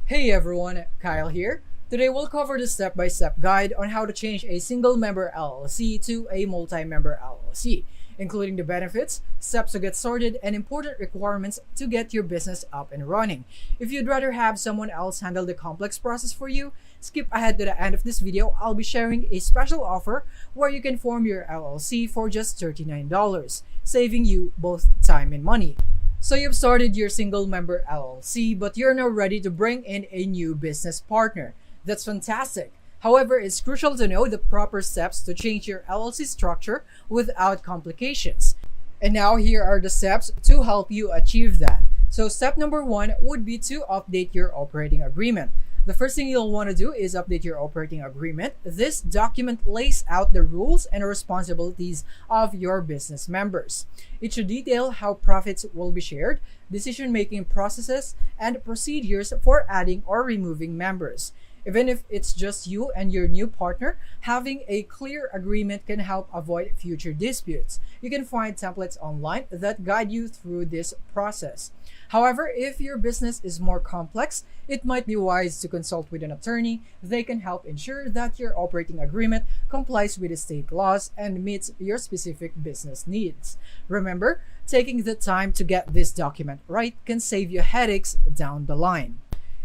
Hey everyone, Kyle here. Today we'll cover the step-by-step guide on how to change a single-member LLC to a multi-member LLC, including the benefits, steps to get started, and important requirements to get your business up and running. If you'd rather have someone else handle the complex process for you, skip ahead to the end of this video. I'll be sharing a special offer where you can form your LLC for just $39, saving you both time and money. So you've started your single member LLC, but you're now ready to bring in a new business partner. That's fantastic. However, it's crucial to know the proper steps to change your LLC structure without complications. And now here are the steps to help you achieve that. So step number one would be to update your operating agreement. The first thing you'll want to do is update your operating agreement. This document lays out the rules and responsibilities of your business members. It should detail how profits will be shared, decision-making processes, and procedures for adding or removing members. Even if it's just you and your new partner, having a clear agreement can help avoid future disputes. You can find templates online that guide you through this process. However, if your business is more complex, it might be wise to consult with an attorney. They can help ensure that your operating agreement complies with the state laws and meets your specific business needs. Remember, taking the time to get this document right can save you headaches down the line.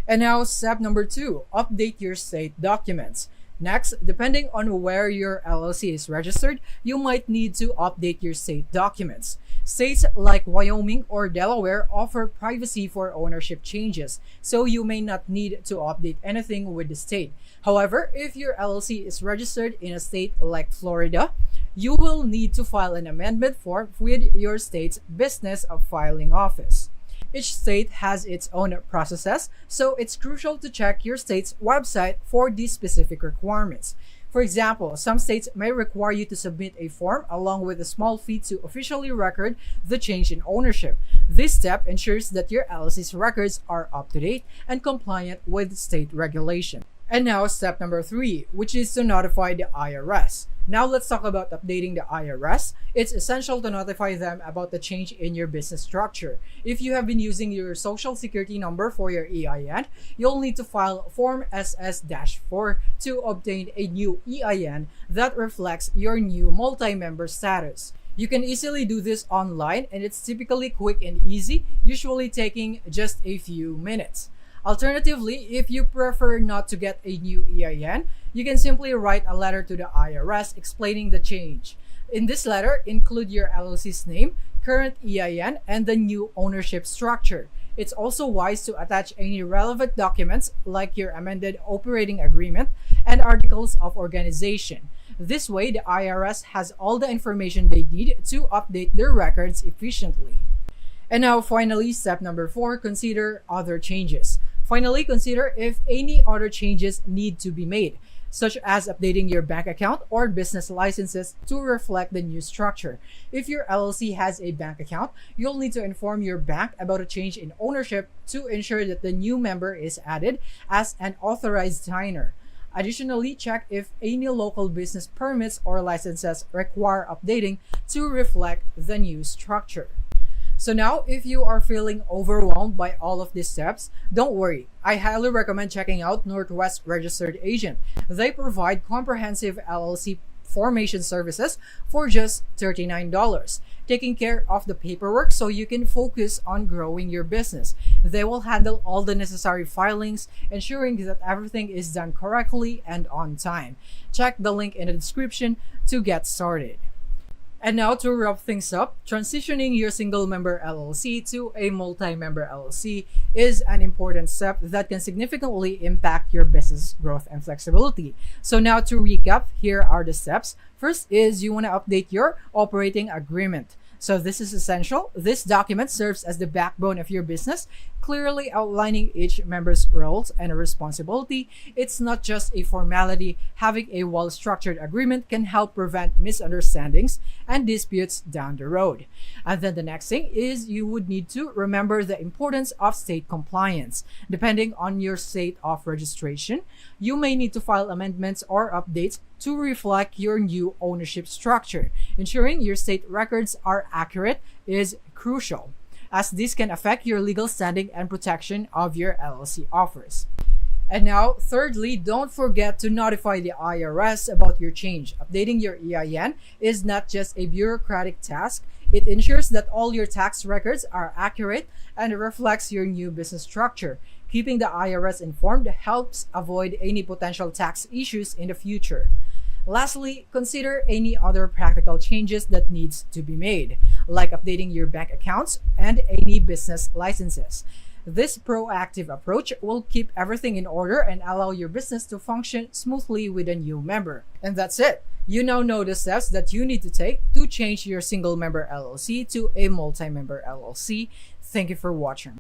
And now step number two, update your state documents. Next, depending on where your LLC is registered, you might need to update your state documents. States like Wyoming or Delaware offer privacy for ownership changes, so you may not need to update anything with the state. However, if your LLC is registered in a state like Florida, you will need to file an amendment form with your state's Business of Filing Office. Each state has its own processes, so it's crucial to check your state's website for these specific requirements. For example, some states may require you to submit a form along with a small fee to officially record the change in ownership. This step ensures that your LLC's records are up to date and compliant with state regulation. And now step number three, which is to notify the IRS. Now let's talk about updating the IRS. It's essential to notify them about the change in your business structure. If you have been using your social security number for your EIN, you'll need to file Form SS-4 to obtain a new EIN that reflects your new multi-member status. You can easily do this online, and it's typically quick and easy, usually taking just a few minutes. Alternatively, if you prefer not to get a new EIN, you can simply write a letter to the IRS explaining the change. In this letter, include your LLC's name, current EIN, and the new ownership structure. It's also wise to attach any relevant documents like your amended operating agreement and articles of organization. This way, the IRS has all the information they need to update their records efficiently. And now finally, step number four, consider other changes. Finally, consider if any other changes need to be made, such as updating your bank account or business licenses to reflect the new structure. If your LLC has a bank account, you'll need to inform your bank about a change in ownership to ensure that the new member is added as an authorized signer. Additionally, check if any local business permits or licenses require updating to reflect the new structure. So now, if you are feeling overwhelmed by all of these steps, don't worry. I highly recommend checking out Northwest Registered Agent. They provide comprehensive LLC formation services for just $39, taking care of the paperwork so you can focus on growing your business. They will handle all the necessary filings, ensuring that everything is done correctly and on time. Check the link in the description to get started. And now to wrap things up, transitioning your single-member LLC to a multi-member LLC is an important step that can significantly impact your business growth and flexibility. So now to recap, here are the steps. First is you want to update your operating agreement. So this is essential. This document serves as the backbone of your business, clearly outlining each member's roles and responsibility. It's not just a formality. Having a well-structured agreement can help prevent misunderstandings and disputes down the road. And then the next thing is you would need to remember the importance of state compliance. Depending on your state of registration, you may need to file amendments or updates to reflect your new ownership structure. Ensuring your state records are accurate is crucial. as this can affect your legal standing and protection of your LLC offers. And now, thirdly, don't forget to notify the IRS about your change. Updating your EIN is not just a bureaucratic task, it ensures that all your tax records are accurate and reflects your new business structure. Keeping the IRS informed helps avoid any potential tax issues in the future. Lastly, consider any other practical changes that needs to be made, like updating your bank accounts and any business licenses. This proactive approach will keep everything in order and allow your business to function smoothly with a new member. And that's it. You now know the steps that you need to take to change your single member LLC to a multi-member LLC. Thank you for watching.